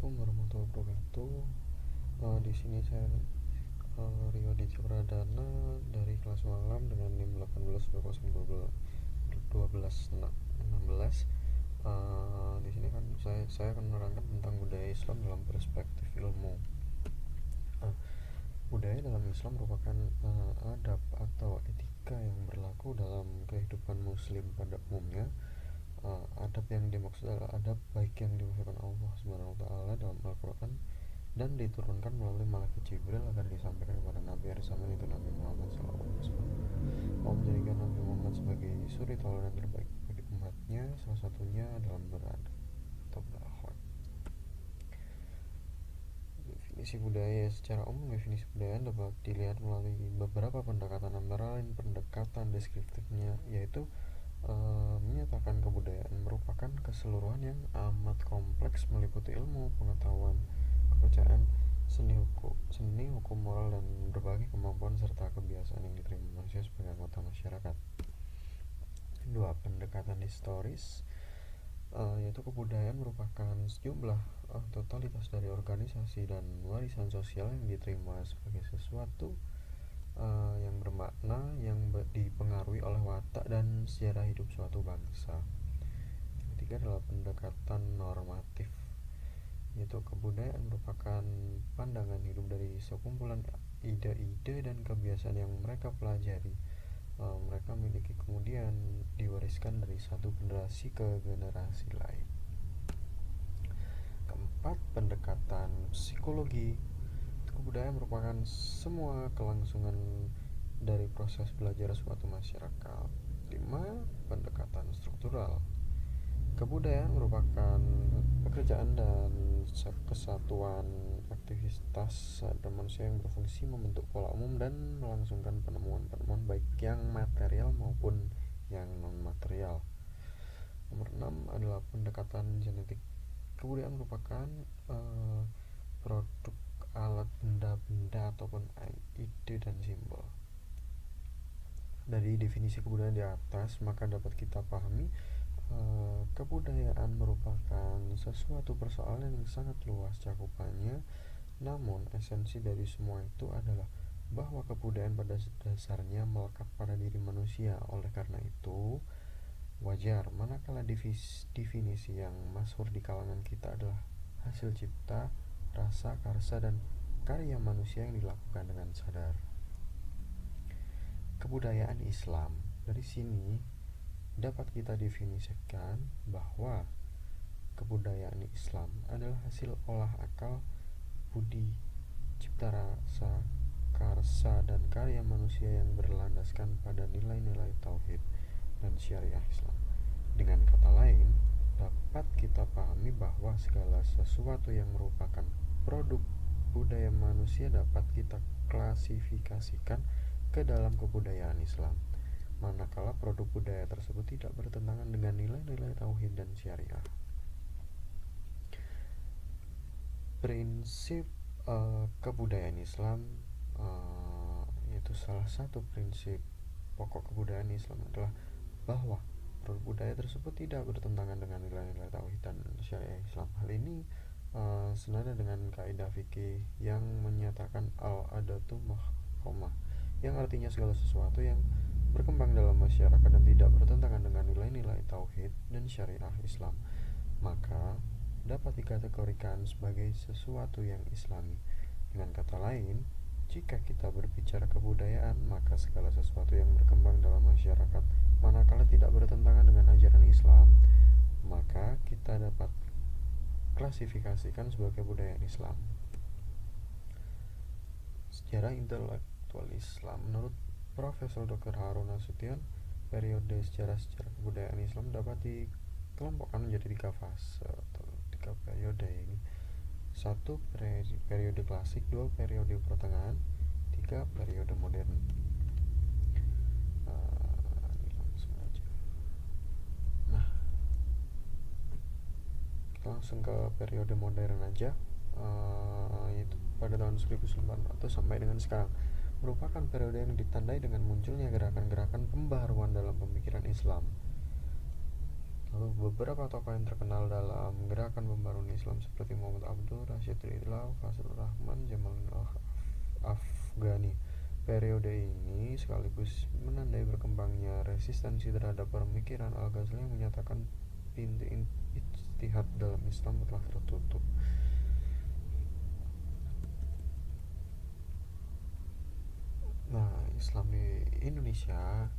Assalamualaikum warahmatullahi wabarakatuh. Di sini saya Rio Aditya Pradana dari kelas malam dengan NIM 18.2012.16. Di sini kan saya akan menerangkan tentang budaya Islam dalam perspektif ilmu. Budaya dalam Islam merupakan adab atau etika yang berlaku dalam kehidupan Muslim pada umumnya. Adab yang dimaksud adalah adab baik yang dimaksudkan Allah Subhanahu wa taala dalam Al-Qur'an dan diturunkan melalui malaikat Jibril agar disampaikan kepada Nabi hari zaman itu Nabi Muhammad SAW. Allah menjadikan Nabi Muhammad sebagai suri tauladan terbaik bagi umatnya, salah satunya dalam beradab atau berakhlak. Definisi budaya secara umum, definisi budaya dapat dilihat melalui beberapa pendekatan, antara lain pendekatan deskriptifnya, yaitu menyatakan kebudayaan merupakan keseluruhan yang amat kompleks meliputi ilmu, pengetahuan, kepercayaan, seni hukum moral, dan berbagai kemampuan serta kebiasaan yang diterima manusia sebagai anggota masyarakat. Dua, pendekatan historis, yaitu kebudayaan merupakan sejumlah totalitas dari organisasi dan warisan sosial yang diterima sebagai sesuatu yang bermakna, yang dipengaruhi oleh watak dan sejarah hidup suatu bangsa. Yang ketiga adalah pendekatan normatif, yaitu kebudayaan merupakan pandangan hidup dari sekumpulan ide-ide dan kebiasaan yang mereka pelajari, mereka miliki, kemudian diwariskan dari satu generasi ke generasi lain. Keempat, pendekatan psikologi. Kebudayaan merupakan semua kelangsungan dari proses belajar suatu masyarakat. 5. Pendekatan struktural. Kebudayaan merupakan pekerjaan dan kesatuan aktivitas dan manusia yang berfungsi membentuk pola umum dan melangsungkan penemuan-penemuan baik yang material maupun yang non-material. Nomor 6 adalah pendekatan genetik. Kebudayaan merupakan produk alat benda-benda ataupun ide dan simbol. Dari definisi kebudayaan di atas, maka dapat kita pahami kebudayaan merupakan sesuatu persoalan yang sangat luas cakupannya. Namun esensi dari semua itu adalah bahwa kebudayaan pada dasarnya melekat pada diri manusia. Oleh karena itu wajar manakala definisi yang masyhur di kalangan kita adalah hasil cipta, rasa, karsa, dan karya manusia yang dilakukan dengan sadar. Kebudayaan Islam, dari sini dapat kita definisikan bahwa kebudayaan Islam adalah hasil olah akal, budi, cipta rasa, karsa, dan karya manusia yang berlandaskan pada nilai-nilai tauhid dan syariah Islam. Dengan kata lain, dapat kita pahami bahwa segala sesuatu yang merupakan produk budaya manusia dapat kita klasifikasikan ke dalam kebudayaan Islam, manakala produk budaya tersebut tidak bertentangan dengan nilai-nilai tauhid dan syariah. Prinsip kebudayaan Islam, yaitu salah satu prinsip pokok kebudayaan Islam adalah bahwa produk budaya tersebut tidak bertentangan dengan nilai-nilai tauhid dan syariah Islam. Hal ini senada dengan kaidah fikih yang menyatakan al-adatu mahkamah, yang artinya segala sesuatu yang berkembang dalam masyarakat dan tidak bertentangan dengan nilai-nilai tauhid dan syariah Islam, maka dapat dikategorikan sebagai sesuatu yang islami. Dengan kata lain, jika kita berbicara kebudayaan, maka segala sesuatu yang berkembang dalam masyarakat manakala tidak bertentangan dengan ajaran Islam, maka kita dapat klasifikasikan sebagai kebudayaan Islam. Sejarah intelektual Islam. Menurut Profesor Dr. Harun Nasution, periode sejarah kebudayaan Islam dapat dikelompokkan menjadi 3 fase atau 3 periode ini. 1. Periode klasik, 2. Periode pertengahan, 3. Periode modern. Langsung aja. Kita langsung ke periode modern aja, yaitu pada tahun 1900 sampai dengan sekarang, merupakan periode yang ditandai dengan munculnya gerakan-gerakan pembaharuan dalam pemikiran Islam. Lalu Beberapa tokoh yang terkenal dalam gerakan pembaruan Islam seperti Muhammad Abdul Rashid Ridla, Fazlur Rahman, Jamal Afghani. Periode ini sekaligus menandai berkembangnya resistensi terhadap pemikiran Al-Ghazali yang menyatakan pintu ijtihad dalam Islam telah tertutup. Nah, Islam di Indonesia,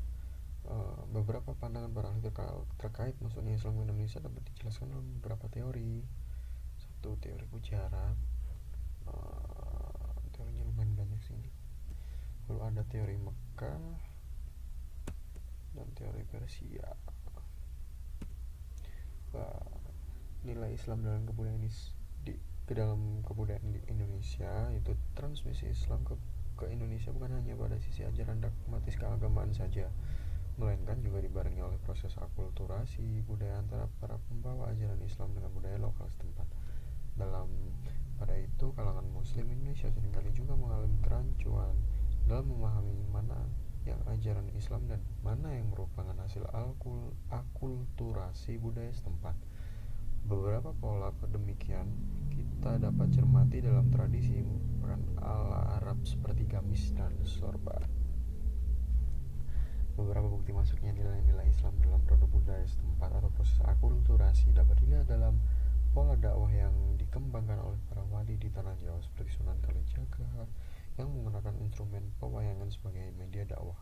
beberapa pandangan para ahli terkait masuknya Islam ke Indonesia dapat dijelaskan dalam beberapa teori. Satu, teori Gujarat. Teorinya lumayan banyak sih ini. Lalu ada teori Mekah dan teori Persia. Nilai Islam dalam kebudayaan ke dalam kebudayaan di Indonesia, itu transmisi Islam ke Indonesia bukan hanya pada sisi ajaran dogmatis keagamaan saja, melainkan juga dibarengi oleh proses akulturasi budaya antara para pembawa ajaran Islam dengan budaya lokal setempat. Pada itu, kalangan Muslim Indonesia seringkali juga mengalami kerancuan dalam memahami mana yang ajaran Islam dan mana yang merupakan hasil akulturasi budaya setempat. Beberapa pola demikian kita dapat cermati dalam tradisi merupakan ala Arab seperti gamis dan sorban. Beberapa bukti masuknya nilai-nilai Islam dalam produk budaya setempat atau proses akulturasi dapat dilihat dalam pola dakwah yang dikembangkan oleh para wali di tanah Jawa seperti Sunan Kalijaga yang menggunakan instrumen pewayangan sebagai media dakwah.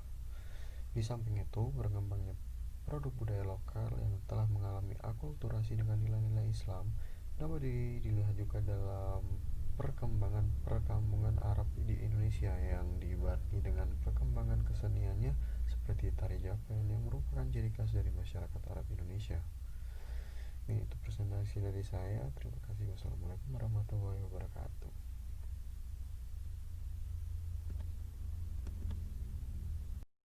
Di samping itu, berkembangnya produk budaya lokal yang telah mengalami akulturasi dengan nilai-nilai Islam dapat dilihat juga dalam perkembangan perkampungan Arab di Indonesia yang dibarengi dengan perkembangan keseniannya seperti tari Japen yang merupakan ciri khas dari masyarakat Arab Indonesia. Ini itu presentasi dari saya. Terima kasih. Wassalamualaikum warahmatullahi wabarakatuh.